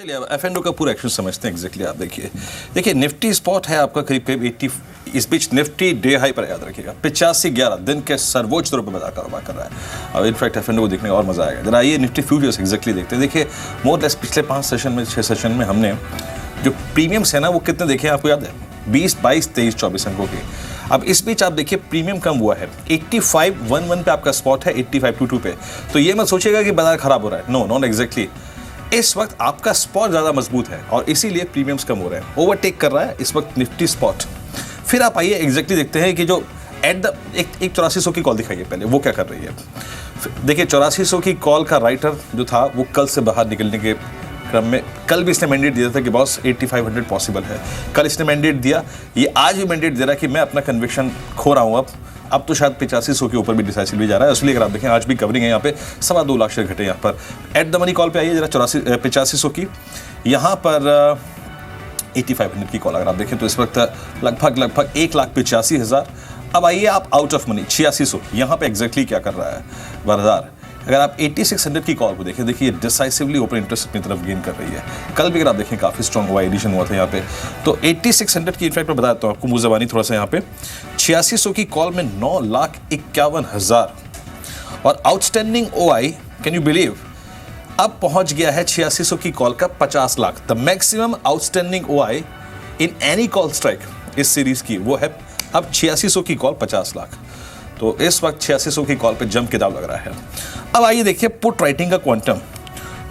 चलिए अब एफ का पूरा एक्शन समझते हैं एग्जैक्टली। आप देखिए निफ्टी स्पॉट है आपका करीब करीब 80। इस बीच निफ्टी डे हाई पर याद रखिएगा 85.11 दिन के सर्वोच्च दरों पर बाजार कारोबार कर रहा है। और इनफैक्ट एफ को देखने का और मजा आएगा। जरा आइए निफ्टी फ्यूचर्स एग्जैक्टली देखते हैं। देखिए मोर लेस पिछले 5 सेशन में 6 सेशन में हमने जो प्रीमियम्स है ना वो कितने देखे हैं आपको याद है? 20, 22, 23, 24 अंकों के। अब इस बीच आप देखिए प्रीमियम कम हुआ है 85.11 पे आपका स्पॉट है 85.22 पे। तो ये मत सोचिएगा कि बाजार खराब हो रहा है, नो नॉट एग्जैक्टली। इस वक्त आपका स्पॉट ज़्यादा मजबूत है और इसीलिए प्रीमियम्स कम हो रहे हैं। ओवरटेक कर रहा है इस वक्त निफ्टी स्पॉट। फिर आप आइए एग्जैक्टली देखते हैं कि जो एट द एक 8400 की कॉल दिखाइए पहले वो क्या कर रही है। देखिए 8400 की कॉल का राइटर जो था वो कल से बाहर निकलने के क्रम में, कल भी इसने मैंडेट दिया था कि बॉस 8500 पॉसिबल है। कल इसने मैंडेट दिया, ये आज भी मैंडेट दे रहा है कि मैं अपना कन्विक्शन खो रहा हूँ अब तो शायद 8500 के ऊपर भी डिसाइसिवली जा रहा है। इसलिए अगर आप देखें आज भी कवरिंग है यहाँ पे 2.25 लाख शेयर घटे यहाँ पर। एट द मनी कॉल पे आइए जरा 8500 की, यहाँ पर 8500 की कॉल अगर आप देखें तो इस वक्त लगभग 1,85,000। अब आइए आप आउट ऑफ मनी 8600, यहाँ पे एग्जैक्टली क्या कर रहा है बाजार। अगर आप 8600 की कॉल को देखें, देखिए डिसाइसिवली ओपन इंटरेस्ट अपनी तरफ गेन कर रही है। कल भी अगर आप देखें काफ़ी स्ट्रॉन्ग हुआ एडिशन हुआ था यहाँ पे। तो 8600 की इनफैक्ट मैं बताता हूँ आपको मुँह ज़बानी थोड़ा सा यहाँ पे 8600 की कॉल में 9,51,000 और outstanding OI can you believe अब पहुँच गया है 8600 की कॉल का 50 lakh. The maximum outstanding OI in any call strike इस सीरीज़ की वो है अब 8600 की कॉल 50 लाख। तो इस वक्त 8600 की कॉल पे जम के दाव लग रहा है। अब आइए देखिए पुट राइटिंग का क्वांटम।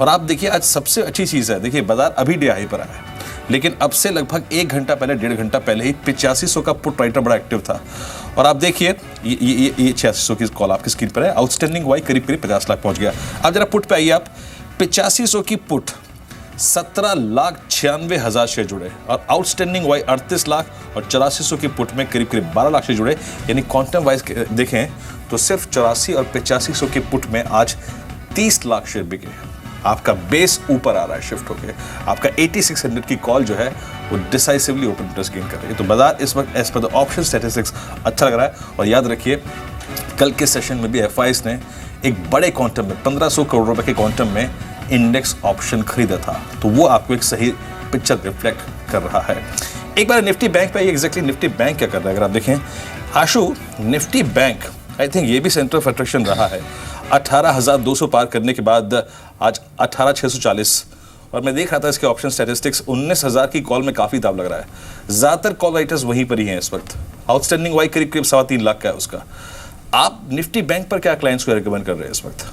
और आप देखिए आज सबसे अच्छी चीज़ है, देखिए बाजार अभी डे हाई पर आया है लेकिन अब से लगभग 1 घंटा पहले 1.5 घंटा पहले ही 8500 का पुट राइटर बड़ा एक्टिव था। और आप देखिए ये 8600 की कॉल आपकी स्क्रीन पर है। आउटस्टैंडिंग वाई करीब 50 लाख पहुंच गया। अब जरा पुट पे आइए आप, 8500 की पुट 17,96,000 शेयर जुड़े और आउटस्टैंडिंग वाई 38 लाख और 8400 की पुट में करीब 12 लाख शेयर जुड़े। यानी क्वांटम वाइज देखें तो सिर्फ 84 और 8500 के पुट में आज 30 लाख शेयर बिके हैं। आपका बेस ऊपर आ रहा है शिफ्ट होकर। आपका 8600 की कॉल जो है वो डिसाइसिवली ओपन इंटरेस्ट गेन कर रही है। तो बाजार इस वक्त as per the option statistics अच्छा लग रहा है। और याद रखिए कल के सेशन में भी FIs ने एक बड़े क्वांटम में 1500 करोड़ रुपए के क्वांटम में इंडेक्स ऑप्शन खरीदा था। तो वो आपको एक सही पिक्चर रिफ्लेक्ट कर रहा है। एक बार निफ्टी बैंक पे एग्जैक्टली निफ्टी बैंक क्या कर रहा है अगर आप देखें आशु, निफ्टी बैंक आई थिंक ये भी सेंटर ऑफ अट्रैक्शन रहा है। 18,200 पार करने के बाद आज 18,640 और मैं देख रहा था इसके ऑप्शन स्टैटिस्टिक्स 19,000 की कॉल में काफ़ी दाव लग रहा है। ज़्यादातर कॉल राइटर्स वहीं पर ही हैं इस वक्त। आउटस्टैंडिंग वाई करीब 3.25 लाख का है उसका। आप निफ्टी बैंक पर क्या क्लाइंट्स को रिकमेंड कर रहे हैं इस वक्त?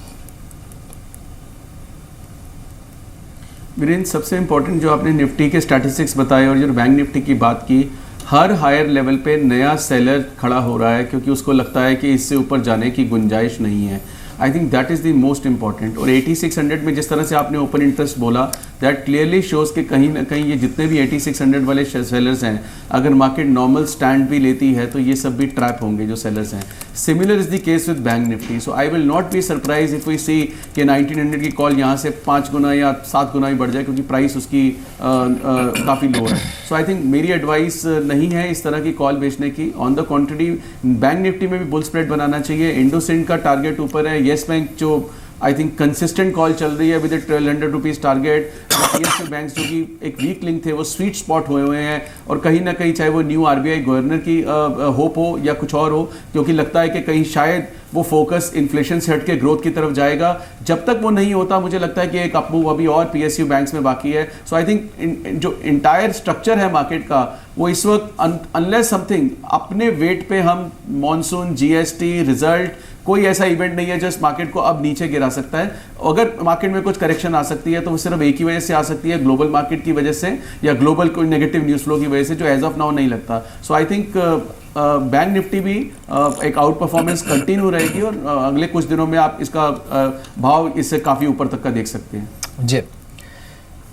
वीरेंद्र, सबसे इंपॉर्टेंट जो आपने निफ्टी के स्टैटिस्टिक्स बताए और जो बैंक निफ्टी की बात की, हर हायर लेवल पे नया सेलर खड़ा हो रहा है क्योंकि उसको लगता है कि इससे ऊपर जाने की गुंजाइश नहीं है। I think that is the most important. और 8600 में जिस तरह से आपने ओपन इंटरेस्ट बोला, दैट क्लियरली शोज़ कि कहीं ना कहीं ये जितने भी 8600 वाले सेलर्स हैं, अगर मार्केट नॉर्मल स्टैंड भी लेती है तो ये सब भी ट्रैप होंगे जो सेलर्स हैं। Similar is the case with bank Nifty. So I will not be surprise if we see कि 1900 की कॉल यहाँ से 5 गुना या 7 गुना ही बढ़ जाए क्योंकि प्राइस उसकी काफ़ी लो है। सो आई थिंक मेरी एडवाइस नहीं है इस तरह की कॉल बेचने की। On the contrary bank Nifty में भी बुल स्प्रेड बनाना चाहिए। इंडोसिंड का टारगेट ऊपर है। येस बैंक जो आई थिंक कंसिस्टेंट कॉल चल रही है with 1200 rupees target. PSU banks जो कि एक वीक लिंक थे वो स्वीट स्पॉट हुए हैं और कहीं ना कहीं चाहे वो न्यू RBI गवर्नर की होप हो या कुछ और हो, क्योंकि लगता है कि कहीं शायद वो फोकस इन्फ्लेशन से हट के ग्रोथ की तरफ जाएगा। जब तक वो नहीं होता मुझे लगता है कि एक अपमूव अभी और PSU बैंक्स में बाकी है। सो आई थिंक जो इंटायर स्ट्रक्चर है मार्केट का वो इस वक्त अनलेस समथिंग अपने वेट पे हम मॉनसून, GST, रिजल्ट, कोई ऐसा इवेंट नहीं है जो इस मार्केट को अब नीचे गिरा सकता है। अगर मार्केट में कुछ करेक्शन आ सकती है तो वो सिर्फ एक ही वजह से आ सकती है, ग्लोबल मार्केट की वजह से या ग्लोबल कोई नेगेटिव न्यूज़ फ्लो की वजह से, जो एज ऑफ नाउ नहीं लगता। सो आई थिंक बैंक निफ्टी भी एक आउट परफॉर्मेंस कंटिन्यू रहेगी और अगले कुछ दिनों में आप इसका भाव इससे काफ़ी ऊपर तक का देख सकते हैं। जी,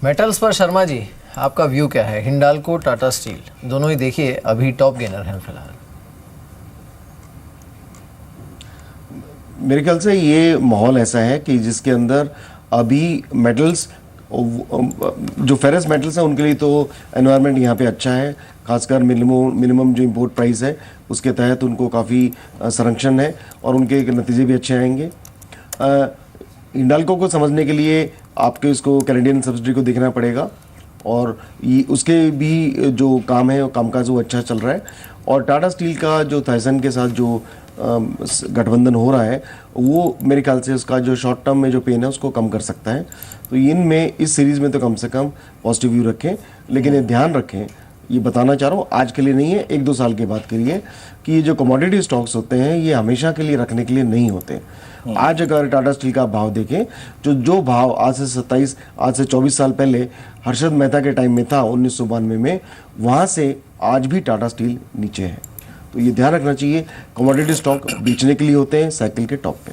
मेटल्स पर शर्मा जी आपका व्यू क्या है? हिंडाल्को, टाटा स्टील दोनों ही देखिए अभी टॉप गेनर हैं फिलहाल। मेरे ख्याल से ये माहौल ऐसा है कि जिसके अंदर अभी मेटल्स जो फेरस मेटल्स हैं उनके लिए तो एनवायरनमेंट यहाँ पे अच्छा है। खासकर मिनिमम जो इंपोर्ट प्राइस है उसके तहत उनको काफ़ी संरक्षण है और उनके नतीजे भी अच्छे आएंगे। हिंडाल्को को समझने के लिए आपके इसको कैनेडियन सब्सिडी को देखना पड़ेगा, और ये उसके भी जो काम है वो कामकाज वो अच्छा चल रहा है। और टाटा स्टील का जो थाइसन के साथ जो गठबंधन हो रहा है वो मेरे ख्याल से उसका जो शॉर्ट टर्म में जो पेन है उसको कम कर सकता है। तो इनमें इस सीरीज़ में तो कम से कम पॉजिटिव व्यू रखें, लेकिन ये ध्यान रखें, ये बताना चाह रहा हूँ आज के लिए नहीं है, 1-2 साल की बात करिए कि ये जो कमोडिटी स्टॉक्स होते हैं ये हमेशा के लिए रखने के लिए नहीं होते। आज अगर टाटा स्टील का भाव देखें, जो भाव आज से 24 साल पहले हर्षद मेहता के टाइम में था 1992 में, वहाँ से आज भी टाटा स्टील नीचे है। तो ये ध्यान रखना चाहिए, कमोडिटी स्टॉक बेचने के लिए होते हैं साइकिल के टॉप पे।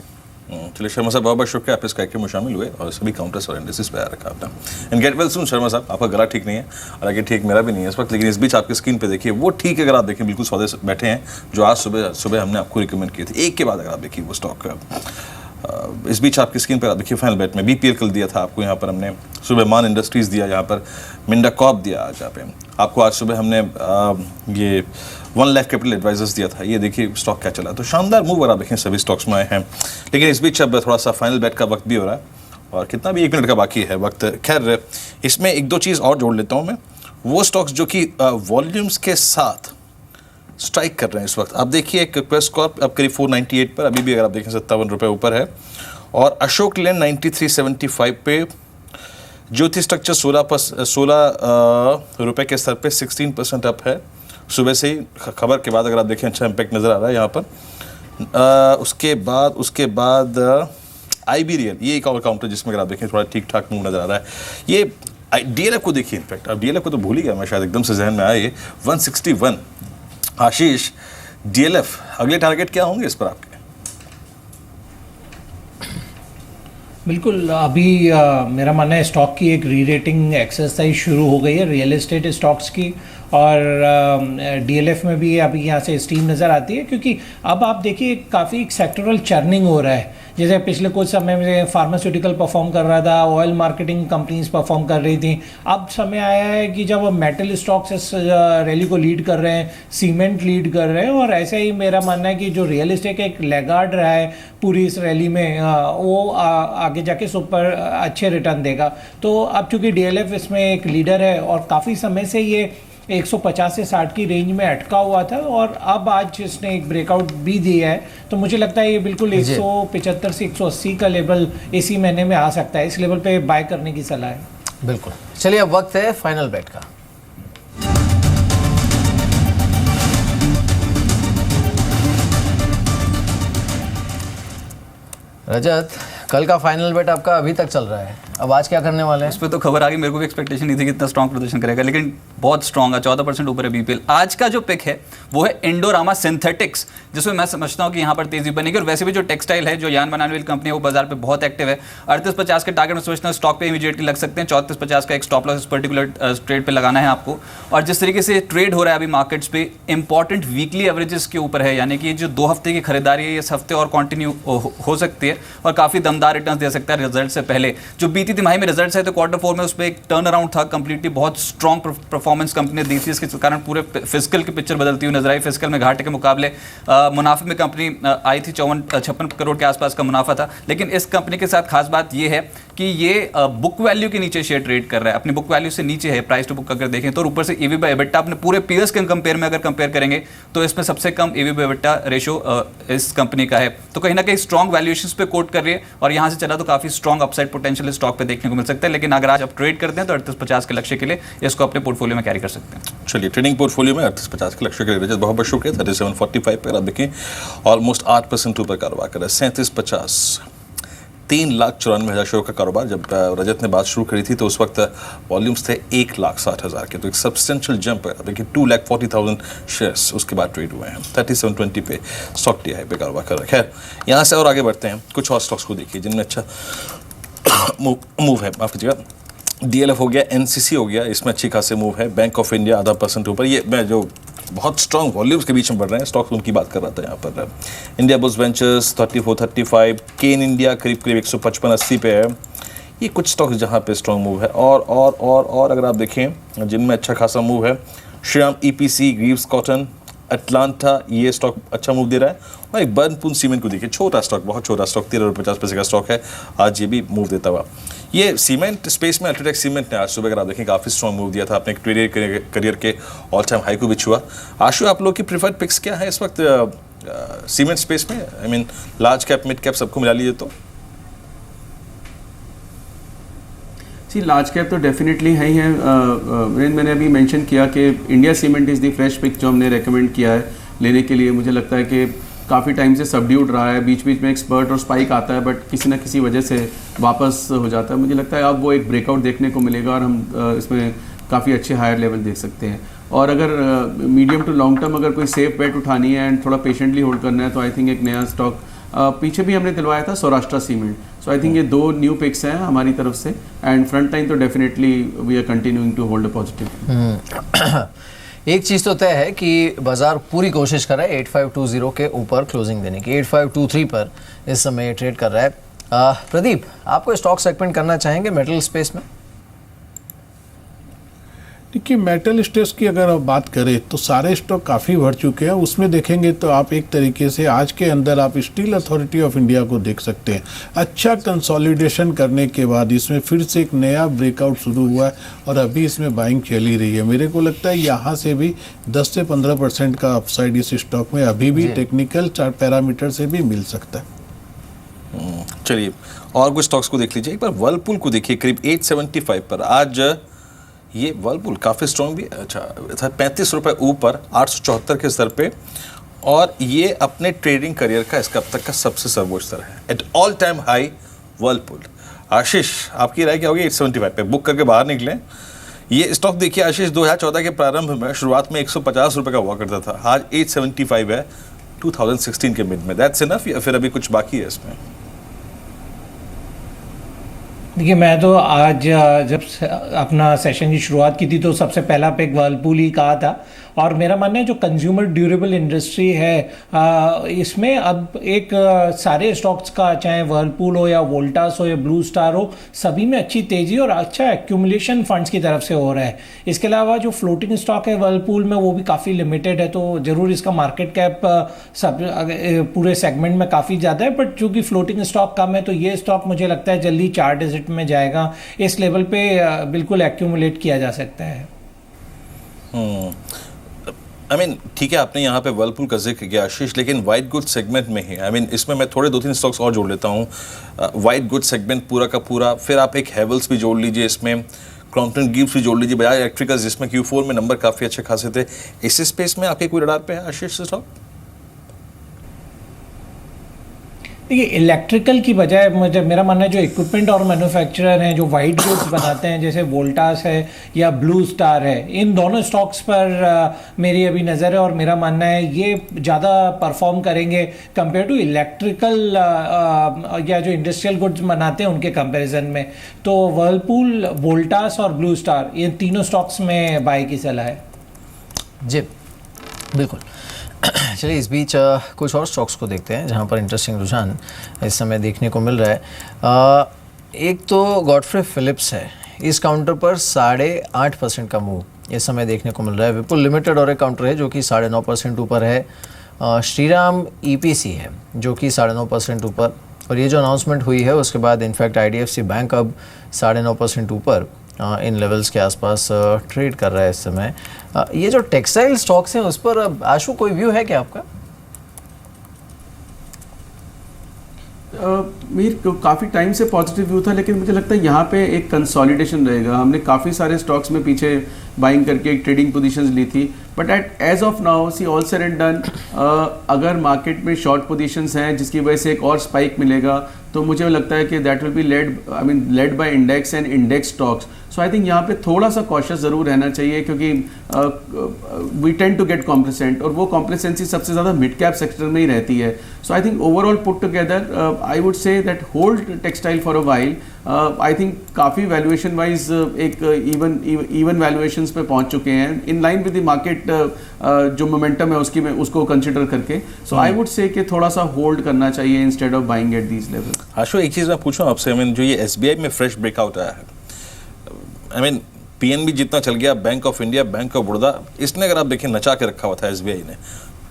चलिए शर्मा साहब, बहुत बहुत शुक्रिया आप इस कार्यक्रम में शामिल हुए और सभी काउंटर्स और इंडेक्सेस पे रखा आपने। And get well soon Sharma साहब, आपका गला ठीक नहीं है, हालांकि ठीक मेरा भी नहीं है इस वक्त, लेकिन इस बीच आपकी स्क्रीन पे देखिए वो ठीक है, अगर आप देखें बिल्कुल सौदे बैठे हैं जो आज सुबह हमने आपको रिकमेंड किए थे, एक के बाद अगर आप देखिए वो स्टॉक। इस बीच आपकी स्क्रीन पर आप देखिए फाइनल बेट में BPL कल दिया था आपको, यहाँ पर हमने सुबह मान इंडस्ट्रीज़ दिया, यहाँ पर मिंडा कॉप दिया आज यहाँ पे आपको, आज सुबह हमने ये 1 लाख कैपिटल एडवाइजर्स दिया था। ये देखिए स्टॉक क्या चला, तो शानदार मूव अगर आप देखें सभी स्टॉक्स में आए हैं। लेकिन इस बीच अब थोड़ा सा फाइनल बेट का वक्त भी हो रहा है और कितना भी 1 मिनट का बाकी है वक्त। खैर इसमें 1-2 चीज़ और जोड़ लेता हूँ मैं, वो स्टॉक्स जो कि वॉल्यूम्स के साथ स्ट्राइक कर रहे हैं इस वक्त। आप देखिए क्वेस्ट कॉर्प अब करीब 498 पर, अभी भी अगर आप देखें 57 रुपये ऊपर है, और अशोक लेन 93.75 पे, ज्योति स्ट्रक्चर 16 रुपये के स्तर पे 16% अप है सुबह से ही खबर के बाद, अगर आप देखें अच्छा इम्पैक्ट नज़र आ रहा है यहाँ पर। उसके बाद IBRL, ये एक और काउंटर जिसमें अगर आप देखें थोड़ा ठीक ठाक मूव नज़र आ रहा है। ये DLF को देखिए, इनफैक्ट अब DLF को तो भूल ही गया मैं, शायद एकदम से जहन में आया ये 161। आशीष, DLF अगले टारगेट क्या होंगे इस पर आपके? बिल्कुल, अभी मेरा मानना है स्टॉक की एक री रेटिंग एक्सरसाइज शुरू हो गई है रियल एस्टेट स्टॉक्स की, और DLF में भी अभी यहाँ से स्टीम नज़र आती है, क्योंकि अब आप देखिए काफ़ी सेक्टरल चर्निंग हो रहा है। जैसे पिछले कुछ समय में फार्मास्यूटिकल परफॉर्म कर रहा था, ऑयल मार्केटिंग कंपनीज परफॉर्म कर रही थी, अब समय आया है कि जब मेटल स्टॉक्स इस रैली को लीड कर रहे हैं, सीमेंट लीड कर रहे हैं, और ऐसे ही मेरा मानना है कि जो रियल एस्टेट का एक लैगार्ड रहा है पूरी इस रैली में, वो आगे जाके सुपर अच्छे रिटर्न देगा। तो अब चूँकि DLF इसमें एक लीडर है और काफ़ी समय से ये 150 से 60 की रेंज में अटका हुआ था, और अब आज इसने एक ब्रेकआउट भी दिया है, तो मुझे लगता है ये बिल्कुल 175 से 180 का लेवल इसी महीने में आ सकता है। इस लेवल पे बाय करने की सलाह है। बिल्कुल, चलिए अब वक्त है फाइनल बेट का। रजत, कल का फाइनल बेट आपका अभी तक चल रहा है, अब आज क्या करने वाले हैं? उस पर तो खबर आ गई, मेरे को भी एक्सपेक्टेशन नहीं थी कि इतना स्ट्रॉन्ग प्रदर्शन करेगा, लेकिन बहुत स्ट्रॉन्ग है, 14% ऊपर है BPL। आज का जो पिक है वो है इंडोरामा सिंथेटिक्स, जिसमें मैं समझता हूँ कि यहाँ पर तेजी बनेगी, और वैसे भी जो टेक्सटाइल है, जो यान बनाने वाली कंपनी है, वो बाजार पे बहुत एक्टिव है। 3850 के टारगेट में समझता हूँ स्टॉक पे इमीडिएटली लग सकते हैं। 3450 का एक स्टॉप लॉस इस पर्टिकुलर ट्रेड पे लगाना है आपको। और जिस तरीके से ट्रेड हो रहा है अभी मार्केट्स पे, इंपॉर्टेंट वीकली एवरेजेस के ऊपर है, यानी कि जो 2 हफ्ते की खरीदारी है इस हफ्ते और कंटिन्यू हो सकती है, और काफ़ी दमदार रिटर्न दे सकता है रिजल्ट से पहले। जो बीती तिमाही में रिजल्ट्स है तो Q4 में उस पर एक टर्न अराउंड था, कंप्लीटली बहुत स्ट्रॉन्ग परफॉर्मेंस कंपनी ने दी थी, इसके कारण पूरे फिस्कल की पिक्चर बदलती हुई नजर आई। फिस्कल में घाटे के मुकाबले मुनाफे में कंपनी आई थी 56 करोड़ के आसपास का मुनाफा था। लेकिन इस कंपनी के साथ खास बात यह है कि ये बुक वैल्यू के नीचे शेयर ट्रेड कर रहा है, अपनी बुक वैल्यू से नीचे है, प्राइस टू बुक अगर देखें तो, ऊपर से EV/EBITDA अपने पूरे पीयर्स के कंपेयर में अगर कंपेयर करेंगे तो इसमें सबसे कम EV/EBITDA रेशो इस कंपनी का है। तो कहीं ना कहीं स्ट्रॉन्ग वैल्यूएशंस पे कोट कर रही है, और यहाँ से चला तो काफी स्ट्रॉन्ग अपसाइड पोटेंशियल स्टॉक पे देखने को मिल सकता है। लेकिन अगर आज आप ट्रेड करते हैं तो 3850 के लक्ष्य के लिए इसको अपने पोर्टफोलियो में कैरी कर सकते हैं। चलिए, ट्रेडिंग पोर्टफोलियो में 3850 के लक्ष्य के लिए बहुत बहुत शुक्रिया। 3745 पर आप देखें ऑलमोस्ट 8% ऊपर कारोबार कर रहा है। 3750 3,94,000 शेयर का कारोबार। जब रजत ने बात शुरू करी थी तो उस वक्त वॉल्यूम्स थे 1,60,000 के, तो एक सब्सटेंशियल जंप है। देखिए 2,40,000 शेयर्स उसके बाद ट्रेड हुए हैं। 3720 पे स्टॉक TI पे कारोबार कर रहा है। खैर, यहाँ से और आगे बढ़ते हैं, कुछ और स्टॉक्स को देखिए जिनमें अच्छा मूव है। माफ कीजिएगा, DLF हो गया, NCC हो गया, इसमें अच्छी खासी मूव है। बैंक ऑफ इंडिया आधा % ऊपर। ये मैं जो बहुत स्ट्रॉन्ग वॉल्यूम्स के बीच में बढ़ रहे हैं स्टॉक्स, उनकी बात कर रहा था यहाँ पर। इंडिया बुल्स वेंचर्स 34-35, केन इंडिया करीब 155-80 पे है। ये कुछ स्टॉक्स जहाँ पे स्ट्रॉन्ग मूव है। और अगर आप देखें जिनमें अच्छा खासा मूव है, Shriram EPC, Greaves cotton, Atlanta, ये स्टॉक अच्छा मूव दे रहा है। और एक बर्नपुर सीमेंट को देखिए, छोटा स्टॉक, बहुत छोटा स्टॉक, 13.50 का स्टॉक है, आज ये भी मूव देता हुआ। ये सीमेंट स्पेस में अल्ट्राटेक सीमेंट ने आज सुबह अगर आप देखें काफ़ी स्ट्रॉन्ग मूव दिया था, अपने ट्रेडर करियर के ऑल टाइम हाई को भी छुआ। आशु, आप लोग की प्रीफर्ड पिक्स क्या है इस वक्त सीमेंट स्पेस में? I mean large cap, mid cap सबको मिला लीजिए तो। जी, लार्ज कैप तो डेफिनेटली है ही है। मैंने अभी मेंशन किया कि India cement is the fresh pick जो हमने रेकमेंड किया है लेने के लिए। मुझे लगता है कि काफ़ी टाइम से सबड्यूड रहा है, बीच बीच में एक स्पर्ट और स्पाइक आता है, बट किसी ना किसी वजह से वापस हो जाता है। मुझे लगता है अब वो एक ब्रेकआउट देखने को मिलेगा और हम इसमें काफ़ी अच्छे हायर लेवल देख सकते हैं। और अगर मीडियम टू लॉन्ग टर्म अगर कोई सेफ बेट उठानी है एंड थोड़ा पेशेंटली होल्ड करना है तो आई थिंक एक नया स्टॉक पीछे भी हमने दिलवाया था, Saurashtra cement. So I think ये 2 न्यू पिक्स हैं हमारी तरफ से, एंड फ्रंट लाइन तो definitely we are continuing to hold a positive. एक चीज़ तो तय है कि बाजार पूरी कोशिश कर रहा है 8520 के ऊपर क्लोजिंग देने की। 8523 पर इस समय ट्रेड कर रहा है। प्रदीप, आपको स्टॉक सेगमेंट करना चाहेंगे मेटल स्पेस में? देखिए, मेटल स्टॉक्स की अगर आप बात करें तो सारे स्टॉक काफ़ी बढ़ चुके हैं। उसमें देखेंगे तो आप एक तरीके से आज के अंदर आप स्टील अथॉरिटी ऑफ इंडिया को देख सकते हैं। अच्छा कंसोलिडेशन करने के बाद इसमें फिर से एक नया ब्रेकआउट शुरू हुआ है और अभी इसमें बाइंग चली रही है। मेरे को लगता है यहाँ से भी 10 से 15% का अपसाइड इस स्टॉक में अभी भी टेक्निकल पैरामीटर से भी मिल सकता है। चलिए और कुछ स्टॉक्स को देख लीजिए। एक बार वर्लपूल को देखिए, करीब 875 पर आज ये वर्लपूल काफ़ी स्ट्रॉन्ग भी अच्छा था, 35 रुपये ऊपर 874 के स्तर पे, और ये अपने ट्रेडिंग करियर का इसका अब तक का सबसे सर्वोच्च स्तर है, at all time high Whirlpool. Ashish, आपकी राय क्या होगी? 875 पे बुक करके बाहर निकलें। ये स्टॉक देखिए आशीष, 2014 के प्रारंभ में शुरुआत में 150 रुपये का हुआ करता था, आज 875 है 2016 के मिड में। दैट्स इनफ या फिर अभी कुछ बाकी है इसमें? देखिए, मैं तो आज जब अपना सेशन की शुरुआत की थी तो सबसे पहला पिक वर्लपूल ही कहा था, और मेरा मानना है जो कंज्यूमर ड्यूरेबल इंडस्ट्री है इसमें अब एक सारे स्टॉक्स का, चाहे वर्लपूल हो या वोल्टास हो या ब्लू स्टार हो, सभी में अच्छी तेज़ी और अच्छा एक्यूमुलेशन फंड्स की तरफ से हो रहा है। इसके अलावा जो फ्लोटिंग स्टॉक है वर्लपूल में वो भी काफ़ी लिमिटेड है, तो ज़रूर इसका मार्केट कैप सब पूरे सेगमेंट में काफ़ी ज़्यादा है, बट चूँकि फ्लोटिंग स्टॉक कम है तो ये स्टॉक मुझे लगता है जल्दी 4 डिजिट में जाएगा। इस लेवल पे बिल्कुल एक्यूमुलेट किया जा सकता है। आई मीन ठीक है, आपने यहाँ पे वर्लपूल का जिक्र किया आशीष, लेकिन वाइट गुड सेगमेंट में ही, आई मीन इसमें मैं थोड़े 2-3 स्टॉक्स और जोड़ लेता हूँ। वाइट गुड सेगमेंट पूरा का पूरा, फिर आप एक हेवल्स भी जोड़ लीजिए, इसमें क्रॉम्पटन गिब्स भी जोड़ लीजिए, बजाज इलेक्ट्रिकल्स जिसमें Q4 में नंबर काफ़ी अच्छे खासे थे। इस स्पेस में आपके कोई रडार पे है आशीष स्टॉक? देखिए, इलेक्ट्रिकल की बजाय मुझे मेरा मानना है जो इक्विपमेंट और मैन्युफैक्चरर हैं जो वाइट गुड्स बनाते हैं, जैसे वोल्टास है या ब्लू स्टार है, इन दोनों स्टॉक्स पर मेरी अभी नज़र है, और मेरा मानना है ये ज़्यादा परफॉर्म करेंगे कंपेयर टू इलेक्ट्रिकल या जो इंडस्ट्रियल गुड्स बनाते हैं उनके कंपैरिजन में। तो वर्लपूल, वोल्टास और ब्लू स्टार, ये तीनों स्टॉक्स में बाय की सलाह है। जी बिल्कुल। चलिए इस बीच कुछ और स्टॉक्स को देखते हैं जहां पर इंटरेस्टिंग रुझान इस समय देखने को मिल रहा है। एक तो गॉडफ्रे फिलिप्स है, इस काउंटर पर 8.5% का मूव इस समय देखने को मिल रहा है। विपुल लिमिटेड और एक काउंटर है जो कि 9.5% ऊपर है। श्रीराम EPC है जो कि 9.5% ऊपर, और ये जो अनाउंसमेंट हुई है उसके बाद इनफैक्ट IDFC बैंक अब 9.5% ऊपर इन लेवल्स के आसपास ट्रेड कर रहा है इस समय। ये जो टेक्सटाइल स्टॉक्स हैं उस पर आशु कोई व्यू है क्या आपका? मीर काफ़ी टाइम से पॉजिटिव व्यू था, लेकिन मुझे लगता है यहाँ पे एक कंसोलिडेशन रहेगा। हमने काफ़ी सारे स्टॉक्स में पीछे बाइंग करके एक ट्रेडिंग पोजीशंस ली थी, but as of now see all said and done, अगर मार्केट में शॉर्ट पोजीशंस हैं जिसकी वजह से एक और स्पाइक मिलेगा तो मुझे लगता है कि that will be led by index and index stocks. So I think यहाँ पे थोड़ा सा कॉशियस ज़रूर रहना चाहिए, क्योंकि we tend to get complacent, और वो कॉम्प्लेसेंसी सबसे ज़्यादा मिड कैप सेक्टर में ही रहती है। So I think overall put together I would say that hold textile for a while. I think काफ़ी वैल्यूएशन वाइज एक इवन वैल्यूएशंस पे पहुंच चुके हैं, in line with the market जो मोमेंटम है उसको कंसिडर करके। सो आई वुड से कि थोड़ा सा होल्ड करना चाहिए instead of buying at these level. Ashu, एक चीज़ मैं पूछूं आपसे, आई मीन जो ये SBI में फ्रेश ब्रेकआउट आया है, आई मीन पीएनबी जितना चल गया, bank of India, bank of Baroda, इसने अगर आप देखें नचा के रखा हुआ था एसबीआई ने,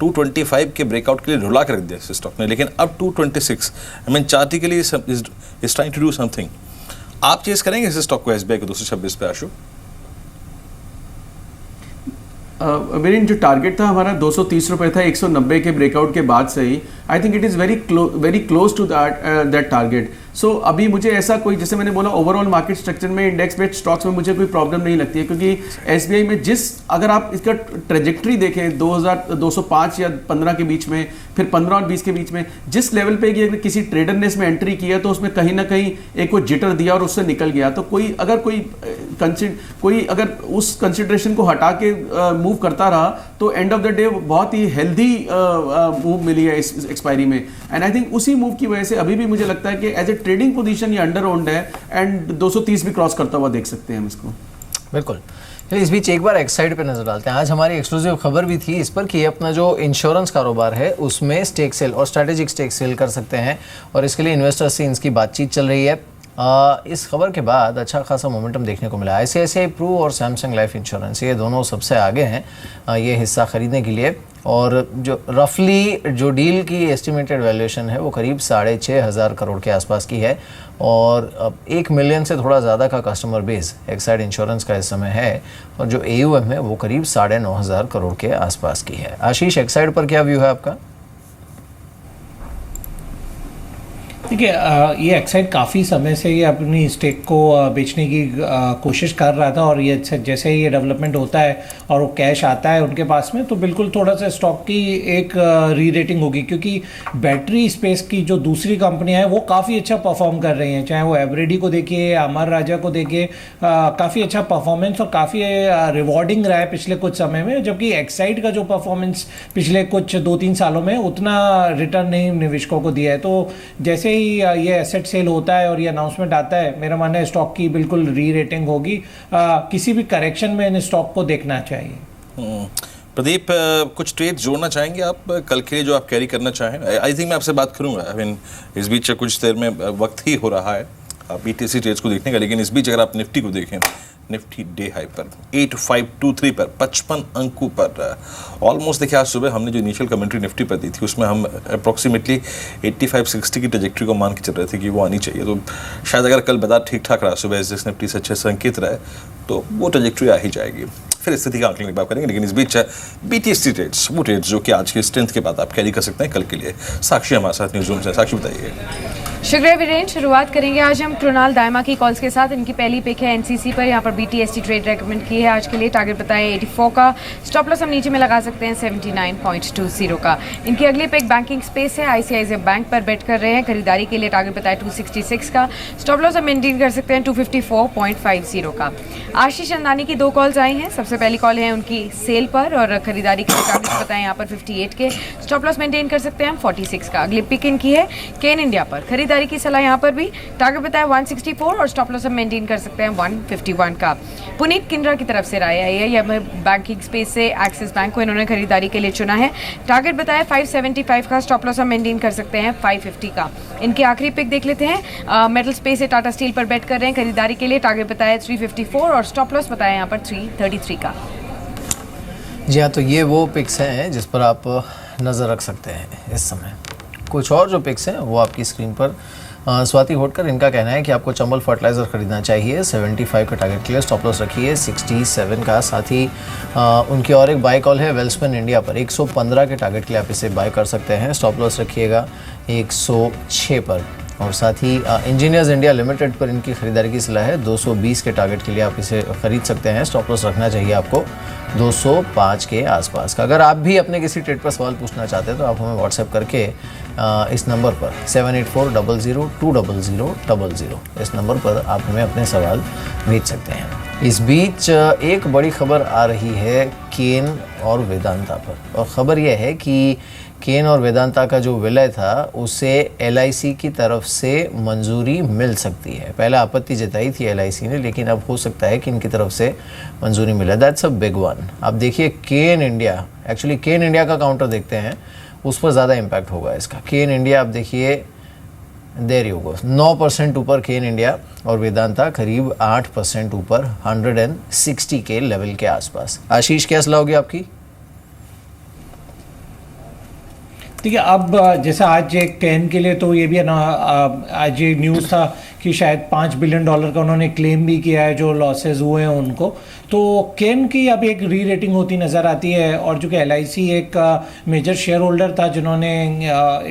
225 के ब्रेकआउट के लिए रुला के रख दिया इस स्टॉक ने, लेकिन अब 226, आई मीन चार्टी के लिए is trying to do something. आप चेस करेंगे इस स्टॉक को एसबीआई को 226 पे आशु? मेरी जो टारगेट था हमारा 230 रुपये था 190 के ब्रेकआउट के बाद से ही। I think it is very close to that target. So अभी मुझे ऐसा कोई, जैसे मैंने बोला, ओवरऑल मार्केट स्ट्रक्चर में इंडेक्स बेस्ड स्टॉक्स में मुझे कोई प्रॉब्लम नहीं लगती है, क्योंकि एसबीआई में अगर आप इसका ट्रेजेक्ट्री देखें 205 या 15 के बीच में, फिर 15 और 20 के बीच में, जिस लेवल पे कि अगर किसी ट्रेडर ने इसमें एंट्री किया तो उसमें कहीं ना कहीं एक को जिटर दिया और उससे निकल गया। तो कोई अगर उस कंसिडरेशन को हटा के मूव करता रहा तो एंड ऑफ द डे बहुत ही हेल्दी मूव मिली है इस एक्सपायरी में। एंड आई थिंक उसी मूव की वजह से अभी भी मुझे लगता है कि एज ए ट्रेडिंग पोजीशन ये अंडर ओन्ड है, एंड 230 भी क्रॉस करता हुआ देख सकते हैं हम इसको। बिल्कुल। चलिए इस बीच एक बार एक्साइड पे नजर डालते हैं। आज हमारी एक्सक्लूसिव खबर भी थी इस पर कि अपना जो इंश्योरेंस कारोबार है उसमें स्टेक सेल और स्ट्रैटेजिक स्टेक सेल कर सकते हैं, और इसके लिए इन्वेस्टर्स से इसकी बातचीत चल रही है। इस खबर के बाद अच्छा खासा मोमेंटम देखने को मिला। ICICI प्रू और सैमसंग लाइफ इंश्योरेंस ये दोनों सबसे आगे हैं ये हिस्सा खरीदने के लिए, और जो रफली जो डील की एस्टिमेटेड वैल्यूएशन है वो करीब 6,500 करोड़ के आसपास की है, और 1 मिलियन से थोड़ा ज़्यादा का कस्टमर बेस एक्साइड इंश्योरेंस का इस समय है, और जो AUM है वो करीब 9,500 करोड़ के आसपास की है। आशीष, एक्साइड पर क्या व्यू है आपका? देखिए, ये एक्साइड काफ़ी समय से ये अपनी स्टेक को बेचने की कोशिश कर रहा था, और ये जैसे ही ये डेवलपमेंट होता है और वो कैश आता है उनके पास में, तो बिल्कुल थोड़ा सा स्टॉक की एक री रेटिंग होगी, क्योंकि बैटरी स्पेस की जो दूसरी कंपनियां हैं वो काफ़ी अच्छा परफॉर्म कर रही हैं। चाहे वो एवरेडी को देखिए, अमर राजा को देखिए, काफ़ी अच्छा परफॉर्मेंस और काफ़ी रिवॉर्डिंग रहा है पिछले कुछ समय में, जबकि एक्साइड का जो परफॉर्मेंस पिछले कुछ 2-3 सालों में उतना रिटर्न नहीं निवेशकों को दिया है। तो जैसे ये एसेट सेल होता है और ये अनाउंसमेंट आता है, मेरा मानना है स्टॉक की बिल्कुल री रेटिंग होगी। किसी भी करेक्शन में इन स्टॉक को देखना चाहिए। प्रदीप, कुछ ट्रेड जोड़ना चाहेंगे आप कल के लिए जो आप कैरी करना चाहें? आई थिंक मैं आपसे बात करूंगा, आई मीन इस बीच कुछ देर में वक्त ही हो रहा है BTC ट्रेड्स को देखने का, लेकिन इस बीच अगर आप निफ्टी को देखें, निफ्टी डे हाई पर 8523 पर 55 अंकों पर ऑलमोस्ट, देखिए आज सुबह हमने जो इनिशियल कमेंट्री निफ्टी पर दी थी उसमें हम अप्रॉक्सीमेटली 8560 की ट्रैजेक्टरी को मान के चल रहे थे कि वो आनी चाहिए। तो शायद अगर कल बाजार ठीक ठाक रहा, सुबह एसएक्स निफ्टी से अच्छे संकेत रहे, तो वो ट्रैजेक्टरी आ ही जाएगी। फिर स्थिति का आंकलन की बात करेंगे, लेकिन इस बीच BTC ट्रेड्स, वो ट्रेड्स जो कि आज के स्ट्रेंथ के बाद आप कैरी कर सकते हैं कल के लिए। साक्षी हमारे साथ न्यूज़ रूम से। साक्षी, बताइए। शुक्रिया वीरेन। शुरुआत करेंगे आज हम कृणाल दायमा की कॉल्स के साथ। इनकी पहली पिक है NCC पर, यहाँ पर BTST ट्रेड रेकमेंड की है आज के लिए। टारगेट बताया 84 का, स्टॉप लॉस हम नीचे में लगा सकते हैं 79.20 का। इनकी अगली पिक बैंकिंग स्पेस है, ICICI बैंक पर बेट कर रहे हैं खरीदारी के लिए। टारगेट बताया 266 का, स्टॉप लॉस हम मेंटेन कर सकते हैं 254.50 का। आशीष चंदानी की 2 कॉल्स आई हैं। सबसे पहली कॉल है उनकी सेल पर और खरीदारी के लिए टारगेट बताएं यहाँ पर 58 के, स्टॉप लॉस मेंटेन कर सकते हैं हम 46 का। अगली पिक इनकी है केन इंडिया पर, खरीदारी की सलाह यहाँ पर भी। टारगेट बताया 164 और स्टॉप लॉस हम मेंटेन कर सकते हैं 151 का। पुनीत किंद्रा की तरफ से राय आई है, यह बैंकिंग स्पेस से एक्सिस बैंक को इन्होंने खरीदारी के लिए चुना है। टारगेट बताया 575 का, स्टॉप लॉस हम मेंटेन कर सकते हैं 550 का। इनकी आखिरी पिक देख लेते हैं। मेटल स्पेस से टाटा स्टील पर बेट कर रहे हैं खरीदारी के लिए। टारगेट बताया 354 और स्टॉप लॉस बताया यहाँ पर 333 का। जी हाँ, तो ये वो पिक्स हैं जिस पर आप नज़र रख सकते हैं इस समय। कुछ और जो पिक्स हैं वो आपकी स्क्रीन पर। स्वाति होटकर, इनका कहना है कि आपको चंबल फर्टिलाइज़र खरीदना चाहिए, 75 का टारगेट के लिए, स्टॉप लॉस रखिए 67 का। साथ ही उनकी और एक बाय कॉल है वेल्सपन इंडिया पर, 115 के टारगेट के लिए आप इसे बाय कर सकते हैं, स्टॉप लॉस रखिएगा 106 पर। और साथ ही इंजीनियर्स इंडिया लिमिटेड पर इनकी खरीदारी की सलाह है, 220 के टारगेट के लिए आप इसे खरीद सकते हैं, स्टॉप लॉस रखना चाहिए आपको 205 के आसपास का। अगर आप भी अपने किसी ट्रेड पर सवाल पूछना चाहते हैं तो आप हमें व्हाट्सएप करके इस नंबर पर 7840020000 इस नंबर पर आप हमें अपने सवाल भेज सकते हैं। इस बीच एक बड़ी खबर आ रही है केन और वेदांता पर, और ख़बर यह है कि केन और वेदांता का जो विलय था उसे LIC की तरफ से मंजूरी मिल सकती है। पहले आपत्ति जताई थी LIC ने, लेकिन अब हो सकता है कि इनकी तरफ से मंजूरी मिले। That's a big one. आप देखिए केन इंडिया, एक्चुअली केन इंडिया का काउंटर देखते हैं, उस पर ज़्यादा इम्पैक्ट होगा इसका। केन इंडिया आप देखिए देयर यू गो, 9% ऊपर केन इंडिया और वेदांता करीब 8% ऊपर 160 के लेवल के आसपास। आशीष क्या सलाह होगी आपकी? ठीक है, अब जैसा आज एक कैन के लिए तो ये भी है ना, आज ये न्यूज़ था कि शायद $5 बिलियन का उन्होंने क्लेम भी किया है जो लॉसेस हुए हैं उनको, तो कैन की अब एक री रेटिंग होती नज़र आती है। और जो कि LIC एक मेजर शेयर होल्डर था जिन्होंने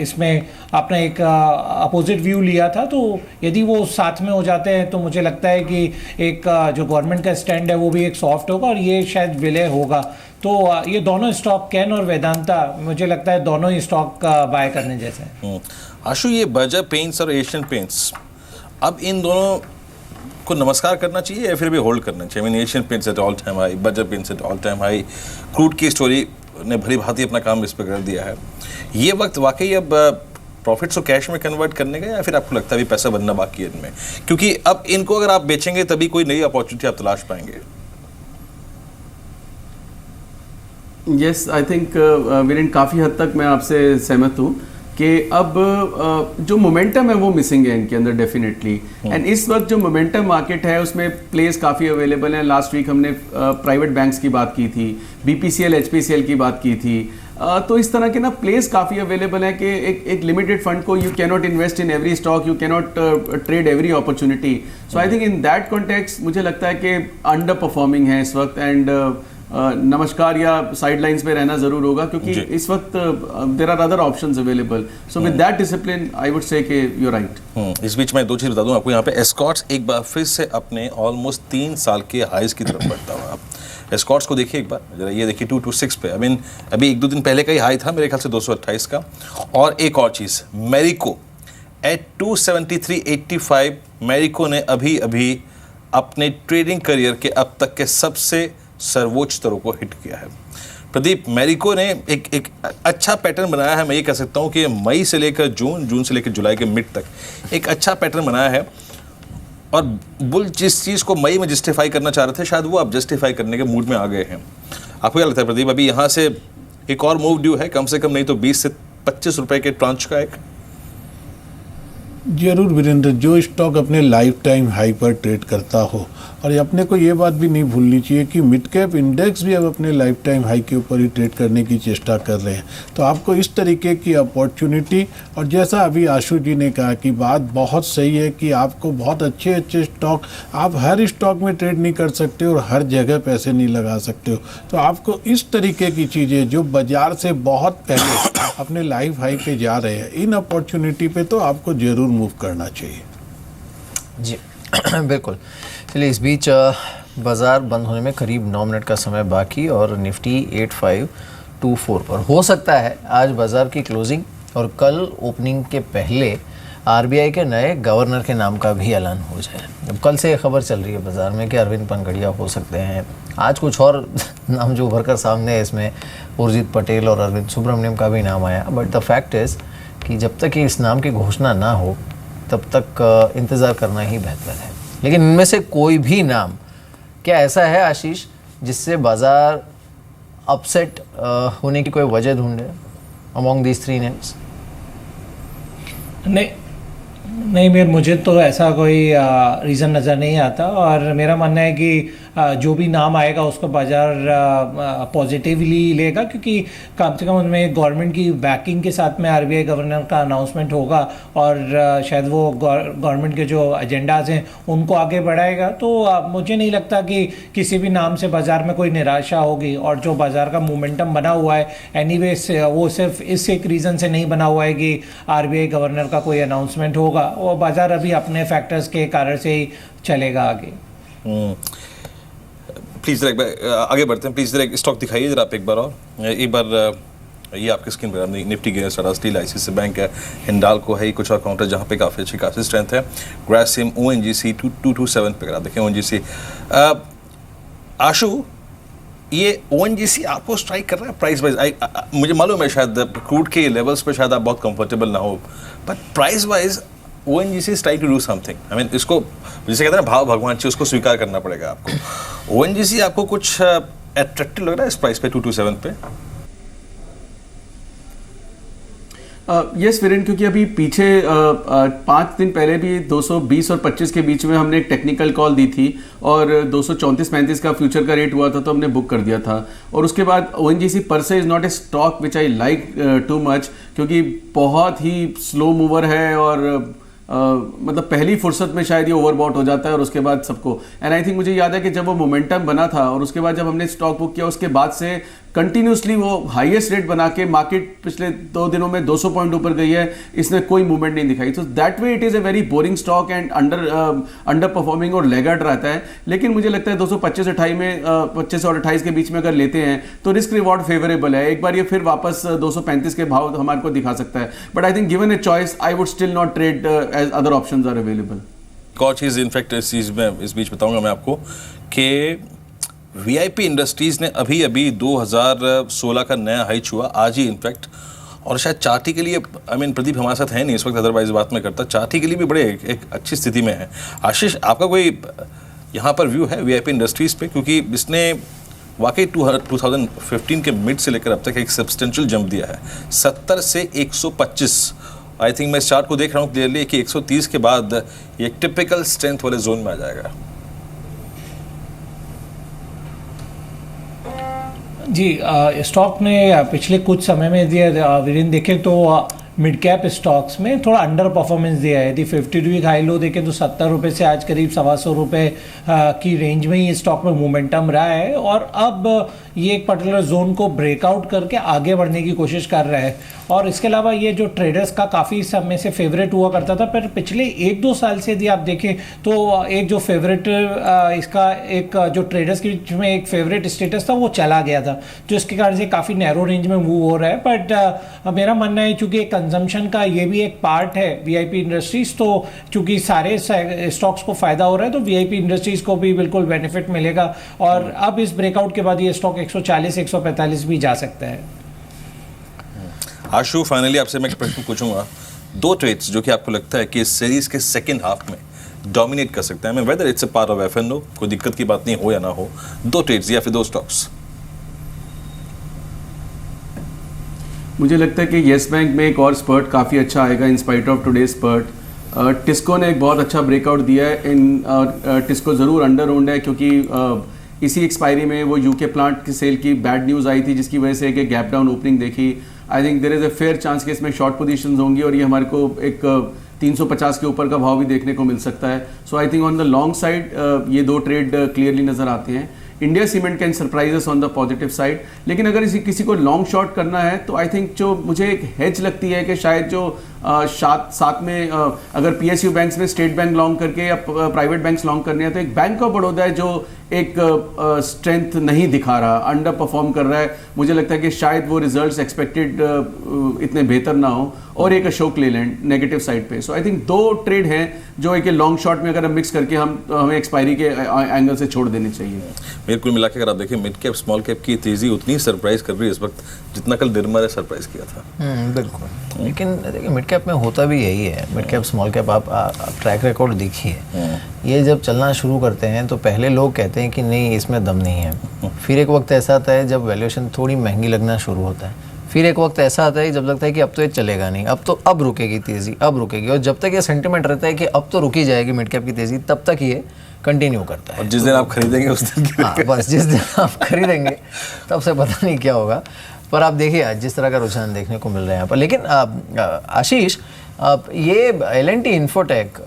इसमें अपना एक अपोजिट व्यू लिया था, तो यदि वो साथ में हो जाते हैं तो मुझे लगता है कि एक जो गवर्नमेंट का स्टैंड है वो भी एक सॉफ्ट होगा और ये शायद विलय होगा। तो ये दोनों स्टॉक कैन और वेदांता मुझे लगता है दोनों ही स्टॉक बाय करने जैसे हैं। आशु, ये बर्जर पेंट्स और एशियन पेंट्स, अब इन दोनों को नमस्कार करना चाहिए या फिर भी होल्ड करना चाहिए? Asian paints eight all time high, Berger paints eight all time high, crude की स्टोरी ने भली भांति अपना काम इस पर कर दिया है। ये वक्त वाकई अब प्रॉफिट्स को कैश में कन्वर्ट करने का, या फिर आपको लगता है भी पैसा बनना बाकी है इनमें? क्योंकि अब इनको अगर आप बेचेंगे तभी कोई नई अपॉर्चुनिटी आप तलाश पाएंगे। यस, आई थिंक वीरेन, काफ़ी हद तक मैं आपसे सहमत हूँ कि अब जो मोमेंटम है वो मिसिंग है इनके अंदर डेफिनेटली। एंड इस वक्त जो मोमेंटम मार्केट है उसमें प्लेस काफ़ी अवेलेबल हैं। लास्ट वीक हमने प्राइवेट बैंक्स की बात की थी, BPCL HPCL की बात की थी, तो इस तरह के ना प्लेस काफ़ी अवेलेबल है कि एक लिमिटेड फंड को you cannot invest in every stock, you cannot trade every opportunity. So I think in that context मुझे लगता है कि अंडर परफॉर्मिंग है इस वक्त, एंड नमस्कार या साइडलाइंस पे रहना जरूर होगा क्योंकि इस वक्त there are other options available. So with that discipline I would say कि यू आर राइट। इस बीच मैं दो चीज़ बता दूं आपको। यहाँ पे एस्कॉर्ट्स एक बार फिर से अपने ऑलमोस्ट 3 साल के हाइज की तरफ बढ़ता हुआ। आप एस्कॉर्ट्स को देखिए एक बार जरा, ये देखिए 226 पे। आई मीन अभी 1-2 दिन पहले का ही हाई था मेरे ख्याल से 228 का। और एक और चीज़, मैरिको एट 273.85, मैरिको ने अभी अभी अपने ट्रेडिंग करियर के अब तक के सबसे सर्वोच्च स्तरों को हिट किया है। प्रदीप, मैरिको ने एक अच्छा पैटर्न बनाया है। मैं ये कह सकता हूँ कि मई से लेकर जून से लेकर जुलाई के मिड तक एक अच्छा पैटर्न बनाया है। और बुल जिस चीज़ को मई में जस्टिफाई करना चाह रहे थे, शायद वो अब जस्टिफाई करने के मूड में आ गए हैं। आपको क्या लगता है प्रदीप, अभी यहाँ से एक और मूव ड्यू है कम से कम, नहीं तो 20 से 25 रुपए के ट्रांच का एक? जरूर वीरेंद्र, जो स्टॉक अपने लाइफ टाइम हाई पर ट्रेड करता हो, और अपने को ये बात भी नहीं भूलनी चाहिए कि मिड कैप इंडेक्स भी अब अपने लाइफ टाइम हाई के ऊपर ही ट्रेड करने की चेष्टा कर रहे हैं। तो आपको इस तरीके की अपॉर्चुनिटी, और जैसा अभी आशु जी ने कहा कि बात बहुत सही है कि आपको बहुत अच्छे अच्छे स्टॉक, आप हर स्टॉक में ट्रेड नहीं कर सकते और हर जगह पैसे नहीं लगा सकते हो। तो आपको इस तरीके की चीज़ें जो बाजार से बहुत पहले अपने लाइफ हाई पे जा रहे हैं, इन अपॉर्चुनिटी पे तो आपको ज़रूर मूव करना चाहिए। जी बिल्कुल। चलिए, इस बीच बाज़ार बंद होने में करीब 9 मिनट का समय बाकी और निफ्टी 8524 पर। हो सकता है आज बाज़ार की क्लोजिंग और कल ओपनिंग के पहले RBI के नए गवर्नर के नाम का भी ऐलान हो जाए। अब कल से खबर चल रही है बाज़ार में कि अरविंद पनगड़िया हो सकते हैं। आज कुछ और नाम जो उभर कर सामने है, इसमें उर्जित पटेल और अरविंद सुब्रमण्यम का भी नाम आया। बट द फैक्ट इज़ कि जब तक इस नाम की घोषणा ना हो तब तक इंतज़ार करना ही बेहतर है। लेकिन इनमें से कोई भी नाम क्या ऐसा है आशीष जिससे बाज़ार अपसेट होने की कोई वजह ढूंढे अमॉन्ग दीज 3 नेम्स? नहीं, मुझे तो ऐसा कोई रीज़न नज़र नहीं आता। और मेरा मानना है कि जो भी नाम आएगा उसको बाज़ार पॉजिटिवली लेगा, क्योंकि कम से कम उनमें गवर्नमेंट की बैकिंग के साथ में RBI गवर्नर का अनाउंसमेंट होगा और शायद वो गवर्नमेंट के जो एजेंडाज हैं उनको आगे बढ़ाएगा। तो मुझे नहीं लगता कि किसी भी नाम से बाज़ार में कोई निराशा होगी। और जो बाज़ार का मोमेंटम बना हुआ है एनीवे वो सिर्फ इस एक रीज़न से नहीं बना हुआ है कि RBI गवर्नर का कोई अनाउंसमेंट होगा। वो बाज़ार अभी अपने फैक्टर्स के कारण से ही चलेगा आगे। प्लीज़ जरा आगे बढ़ते हैं। प्लीज़ जरा स्टॉक दिखाइए जरा आप एक बार। और एक बार ये आपकी स्क्रीन पर निफ्टी गिरने सारा स्टील, ICICI बैंक है, हिंडाल्को है, कुछ और काउंटर जहाँ पे काफ़ी अच्छी खासी स्ट्रेंथ है। ग्रासिम, ONGC 227 पे आप देखें ONGC। आशु, ये ONGC आपको स्ट्राइक कर रहा है प्राइस वाइज? मुझे मालूम है शायद क्रूड के लेवल्स पे शायद आप बहुत कंफर्टेबल ना हो, but price wise ONGC is trying to do something. I mean, इसको जिसे कहते हैं ना भाव भगवान चाहिए, उसको स्वीकार करना पड़ेगा आपको। ONGC आपको कुछ अट्रैक्टिव लग रहा है इस प्राइस पे 227 पे? यस वीरेन, क्योंकि अभी पीछे 5 दिन पहले भी 220 और 25 के बीच में हमने एक टेक्निकल कॉल दी थी और 234-35 का फ्यूचर का रेट हुआ था तो हमने बुक कर दिया था। और उसके बाद ONGC पर से is not a stock which I like too much, क्योंकि बहुत ही स्लो मूवर है और मतलब पहली फुर्सत में शायद ये ओवरबॉट हो जाता है और उसके बाद सबको, एंड आई थिंक मुझे याद है कि जब वो मोमेंटम बना था और उसके बाद जब हमने स्टॉक बुक किया उसके बाद से कंटिन्यूसली वो हाईएस्ट रेट बना के मार्केट पिछले 2 दिनों में 200 पॉइंट ऊपर गई है, इसने कोई मूवमेंट नहीं दिखाई। तो that way it is a very boring stock and under performing और लेगर्ड रहता है। लेकिन मुझे लगता है 225-28 में 25 और 28 के बीच में अगर लेते हैं तो रिस्क रिवॉर्ड फेवरेबल है। एक बार ये फिर वापस 235 के भाव हमारे को दिखा सकता है, but I think given a choice I would still not trade as other options are available. एक और चीज़ इनफैक्ट इस बीच बताऊंगा मैं आपको कि VIP इंडस्ट्रीज़ ने अभी 2016 का नया हाई छुआ आज ही इनफैक्ट, और शायद चार्टी के लिए प्रदीप हमारे साथ है नहीं इस वक्त, अदरवाइज बात में करता, चार्टी के लिए भी बड़े एक अच्छी स्थिति में है। आशीष, आपका कोई यहाँ पर व्यू है VIP इंडस्ट्रीज़ पे, क्योंकि इसने वाकई 2015 के मिड से लेकर अब तक एक सब्सटेंशियल जंप दिया है 70 से 125। आई थिंक मैं इस चार्ट को देख रहा हूँ क्लियरली कि 130 के बाद ये टिपिकल स्ट्रेंथ वाले जोन में आ जाएगा। जी, स्टॉक ने पिछले कुछ समय में दिया वीरेंद्र देखें तो मिड कैप स्टॉक्स में थोड़ा अंडर परफॉर्मेंस दिया है। यदि 52 वीक हाई लो देखें तो 70 रुपये से आज करीब 125 रुपये की रेंज में ही स्टॉक में मोमेंटम रहा है और अब ये एक पर्टिकुलर जोन को ब्रेकआउट करके आगे बढ़ने की कोशिश कर रहा है। और इसके अलावा ये जो ट्रेडर्स का काफ़ी समय से फेवरेट हुआ करता था, पर पिछले 1-2 साल से यदि आप देखें तो एक जो फेवरेट इसका एक जो ट्रेडर्स के बीच में एक फेवरेट स्टेटस था वो चला गया था, जो इसके कारण से काफ़ी नैरो रेंज में मूव हो रहा है। बट मेरा मानना है चूँकि कंजम्पशन का ये भी एक पार्ट है VIP इंडस्ट्रीज़, तो चूँकि सारे स्टॉक्स को फ़ायदा हो रहा है तो VIP इंडस्ट्रीज़ को भी बिल्कुल बेनिफिट मिलेगा। और अब इस ब्रेकआउट के बाद ये स्टॉक 140-145 भी जा सकता है। आशु, फाइनली आपसे मैं एक प्रश्न पूछूंगा, 2 ट्रेड्स जो कि आपको लगता है कि इस सीरीज के सेकंड हाफ में डोमिनेट कर सकते हैं, मैं whether it's a part of FNO, कोई दिक्कत की बात नहीं हो या ना हो, 2 ट्रेड्स या फिर 2 स्टॉक्स। मुझे लगता है कि येस बैंक में एक और स्पर्ट काफ़ी अच्छा आएगा in spite of today spurt. TISCO ने एक बहुत अच्छा ब्रेकआउट दिया है इन टिस्को ज़रूर अंडर ओन्ड है, क्योंकि इसी एक्सपायरी में वो UK प्लांट की सेल की बैड न्यूज़ आई थी जिसकी वजह से एक गैप डाउन ओपनिंग देखी। I think there is a fair chance कि इसमें शॉर्ट पोजीशंस होंगी और ये हमारे को एक 350 के ऊपर का भाव भी देखने को मिल सकता है। So I think on the long side ये 2 ट्रेड क्लियरली नज़र आते हैं। India cement can surprise on the positive side, लेकिन अगर किसी को लॉन्ग शॉर्ट करना है तो आई थिंक जो मुझे एक हेज लगती है कि शायद जो साथ में अगर PSU बैंक्स में स्टेट बैंक लॉन्ग करके या प्राइवेट बैंक्स लॉन्ग करने हैं तो एक बैंक ऑफ बड़ौदा है जो एक स्ट्रेंथ नहीं दिखा रहा, अंडर परफॉर्म कर रहा है। मुझे लगता है कि शायद वो रिजल्ट्स एक्सपेक्टेड इतने बेहतर ना हो, और एक अशोक लेलैंड नेगेटिव साइड पे। सो आई थिंक 2 ट्रेड हैं जो एक लॉन्ग शॉट में अगर हम मिक्स करके हमें एक्सपायरी के एंगल से छोड़ देने चाहिए। बिल्कुल मिला के अगर आप देखिए मिड कैप स्मॉल कैप की तेजी उतनी सरप्राइज कर रही है इस वक्त जितना कल निर्मा ने सरप्राइज किया था। बिल्कुल, लेकिन देखिए मिड कैप में होता भी यही है। मिड कैप स्मॉल कैप आप ट्रैक रिकॉर्ड देखिए, ये जब चलना शुरू करते हैं तो पहले लोग कहते हैं कि नहीं इसमें दम नहीं है, फिर एक वक्त ऐसा आता है जब वैल्यूएशन थोड़ी महंगी लगना शुरू होता है, फिर एक वक्त ऐसा आता है जब लगता है कि अब तो ये चलेगा नहीं, अब रुकेगी तेज़ी, अब रुकेगी, और जब तक ये सेंटिमेंट रहता है कि अब तो रुकी जाएगी मिड कैप की तेज़ी, तब तक ये कंटिन्यू करता है। और जिस दिन आप खरीदेंगे उस दिन हाँ, बस जिस दिन आप खरीदेंगे तब से पता नहीं क्या होगा। पर आप देखिए आज जिस तरह का रुझान देखने को मिल रहा है यहाँ पर। लेकिन आशीष, ये L&T इन्फोटेक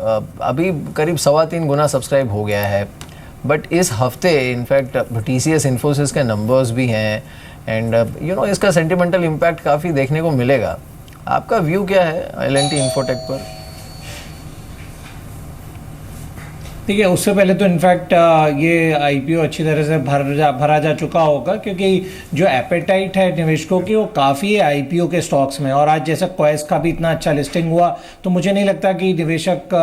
अभी करीब 3.25 गुना सब्सक्राइब हो गया है, बट इस हफ्ते इनफैक्ट TCS इन्फोसिस के नंबर्स भी हैं एंड इसका सेंटिमेंटल इम्पैक्ट काफ़ी देखने को मिलेगा। आपका व्यू क्या है L&T इन्फोटेक पर? ठीक है, उससे पहले तो इनफैक्ट ये IPO अच्छी तरह से भरा जा चुका होगा, क्योंकि जो एपेटाइट है निवेशकों की वो काफ़ी है IPO के स्टॉक्स में। और आज जैसा क्वेस का भी इतना अच्छा लिस्टिंग हुआ तो मुझे नहीं लगता कि निवेशक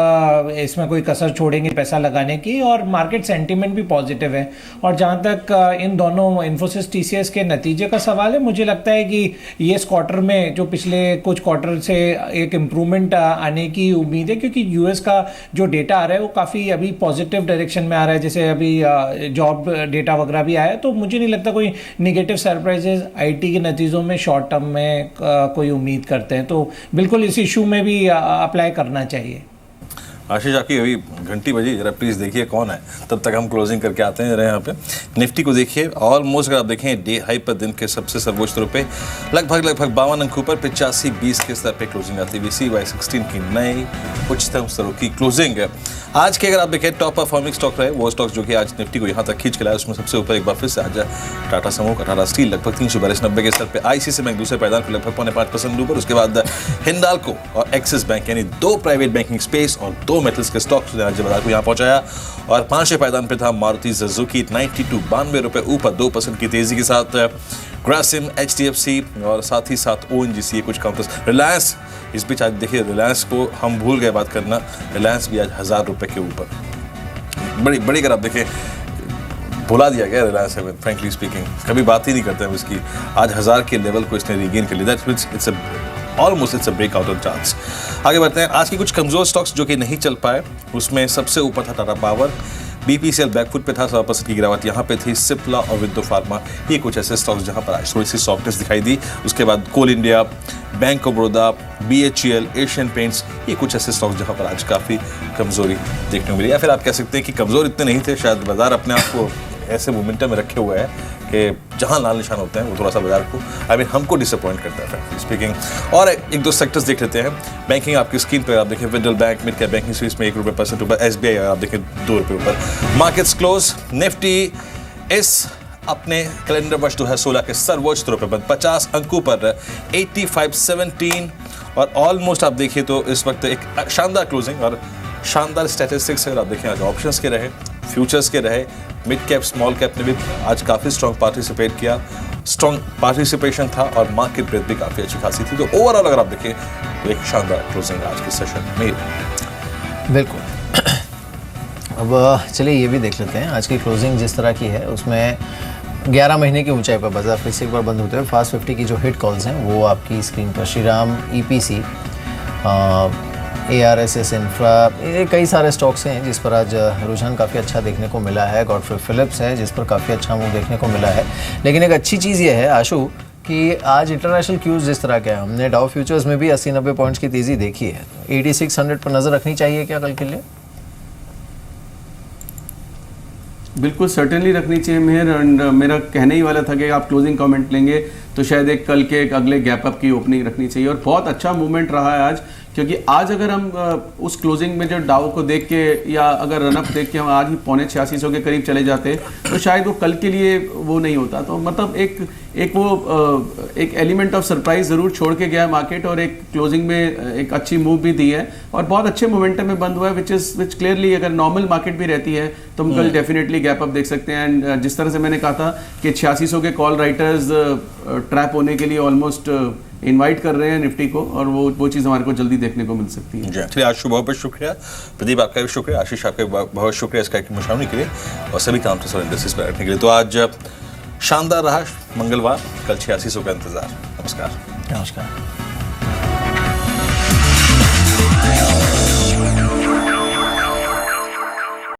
इसमें कोई कसर छोड़ेंगे पैसा लगाने की, और मार्केट सेंटीमेंट भी पॉजिटिव है। और जहाँ तक इन दोनों इन्फोसिस TCS के नतीजे का सवाल है, मुझे लगता है कि ये इस क्वार्टर में जो पिछले कुछ क्वार्टर से एक इम्प्रूवमेंट आने की उम्मीद है, क्योंकि US का जो डेटा आ रहा है वो काफ़ी अभी पॉजिटिव डायरेक्शन में आ रहा है, जैसे अभी जॉब डेटा वगैरह भी आया, तो मुझे नहीं लगता कोई निगेटिव सरप्राइजेज आईटी के नतीजों में शॉर्ट टर्म में कोई उम्मीद करते हैं, तो बिल्कुल इस इशू में भी अप्लाई करना चाहिए। आशीष आपकी अभी घंटी बजी, जरा प्लीज देखिए कौन है, तब तक हम क्लोजिंग करके आते हैं जरा यहाँ पे। निफ्टी को देखिए, ऑलमोस्ट अगर आप देखें डे हाई पर दिन के सबसे सर्वोच्च स्तर पे लगभग 52 अंकों पर 85.20 के स्तर पे क्लोजिंग आती है। CY16 की नई उच्चतम स्तरों की क्लोजिंग है आज के। अगर आप देखें टॉप परफॉर्मिंग स्टॉक रहे वो स्टॉक जो कि आज निफ्टी को यहाँ तक खींच के लाया, उसमें सबसे ऊपर एक बार फिर से आज टाटा समूह, टाटा स्टील लगभग 342.90 के स्तर पे, ICICI बैंक दूसरे पायदान पर लगभग 0.5% ऊपर, उसके बाद हिंडाल्को और एक्सिस बैंक यानी दो प्राइवेट बैंकिंग स्पेस और दो मेटल्स के स्टॉक्स ने आज बाजार को यहाँ पहुंचाया। और पांचवें पायदान पे था मारुति सुजुकी 92 रुपए ऊपर 2% की तेजी के साथ, ग्रासिम, HDFC और साथ ही साथ ONGC ये कुछ काउंटर्स। रिलायंस इस बीच आज देखिए, रिलायंस को हम भूल गए बात करना, रिलायंस भी आज 1000 रुपए के ऊपर, बड़ी अगर आप देखें भुला दिया गया रिलायंस है, फ्रेंकली स्पीकिंग कभी बात ही नहीं करते हैं इसकी। आज 1000 के लेवल को इसने रीगेन कर लिया, it's a breakout on chance. आगे बढ़ते हैं, आज की कुछ कमजोर स्टॉक्स जो कि नहीं चल पाए, उसमें सबसे ऊपर था टाटा पावर, BPCL बैकफुट पे था, 100% की गिरावट यहाँ पे थी। सिप्ला और विद्युत फार्मा ये कुछ ऐसे स्टॉक्स जहाँ पर आज थोड़ी सी सॉफ्टनेस दिखाई दी। उसके बाद Coal India, bank of Baroda, BHEL, Asian Paints ये कुछ ऐसे स्टॉक्स जहाँ पर आज काफ़ी कमजोरी देखने को मिली, या फिर आप कह सकते हैं कि कमजोर इतने नहीं थे, शायद बाजार अपने आप को ऐसे मोमेंटम में रखे हुए हैं कि जहां लाल निशान होते हैं वो थोड़ा सा बाजार को हमको डिसअपॉइंट करता है फ्रेंकली स्पीकिंग। और एक दो सेक्टर्स देख लेते हैं। बैंकिंग आपकी स्क्रीन पर आप देखें, federal bank, mid cap banking Swiss में 1 रुपये % ऊपर, SBI आप देखें 2 रुपये ऊपर। मार्केट्स क्लोज, निफ्टी इस अपने कैलेंडर वर्ष 2016 के सर्वोच्च स्तरों पर बंद 50 अंकों पर 85.17, और ऑलमोस्ट आप देखिए तो इस वक्त एक शानदार क्लोजिंग और शानदार स्टैटिस्टिक्स अगर आप देखें आज ऑप्शंस के रहे, फ्यूचर्स के रहे, मिड कैप स्मॉल कैप ने भी आज काफ़ी स्ट्रॉन्ग पार्टिसिपेट किया, स्ट्रॉन्ग पार्टिसिपेशन था और मार्केट ब्रेथ भी काफ़ी अच्छी खासी थी। तो ओवरऑल अगर आप देखें तो एक शानदार क्लोजिंग आज के सेशन में। बिल्कुल। अब चलिए ये भी देख लेते हैं आज की क्लोजिंग जिस तरह की है, उसमें 11 महीने की ऊंचाई पर बाजार फिर से एक बार बंद होते हुए फास्ट 50 की जो हिट कॉल्स हैं वो आपकी स्क्रीन पर श्रीराम, EPC, ARSS इंफ्रा, ये कई सारे स्टॉक्स हैं जिस पर आज रुझान काफ़ी अच्छा देखने को मिला है। गॉडफ्रे फिलिप्स है जिस पर काफ़ी अच्छा मूव देखने को मिला है। लेकिन एक अच्छी चीज़ ये है आशु कि आज इंटरनेशनल क्यूज जिस तरह के हैं, हमने डाउ फ्यूचर्स में भी 80-90 पॉइंट्स की तेज़ी देखी है। 8600 पर नज़र रखनी चाहिए क्या कल के लिए? बिल्कुल सर्टेनली रखनी चाहिए मेहर, एंड मेरा कहने ही वाला था कि आप क्लोजिंग कमेंट लेंगे तो शायद एक कल के एक अगले गैप अप की ओपनिंग रखनी चाहिए। और बहुत अच्छा मूवमेंट रहा है आज, क्योंकि आज अगर हम उस क्लोजिंग में जो डाउ को देख के या अगर रनअप देख के हम आज ही 8500 के करीब चले जाते तो शायद वो कल के लिए वो नहीं होता। तो मतलब एक एलिमेंट ऑफ सरप्राइज ज़रूर छोड़ के गया मार्केट, और एक क्लोजिंग में एक अच्छी मूव भी दी है और बहुत अच्छे मोमेंटम में बंद हुआ है, विच क्लियरली अगर नॉर्मल मार्केट भी रहती है तो हम कल डेफिनेटली गैप अप देख सकते हैं। एंड जिस तरह से मैंने कहा था कि 8600 के कॉल राइटर्स ट्रैप होने के लिए ऑलमोस्ट इनवाइट कर रहे हैं निफ्टी को, और वो चीज़ हमारे को जल्दी देखने को मिल सकती है। चलिए आशु बहुत बहुत शुक्रिया, प्रदीप आपका भी शुक्रिया, आशीष आपका बहुत शुक्रिया इसका मुशावनी के लिए और सभी काउंटर्स और इंडस्ट्रीज पर रखने के लिए। तो आज शानदार रहा मंगलवार, कल 8600 का इंतजार। नमस्कार।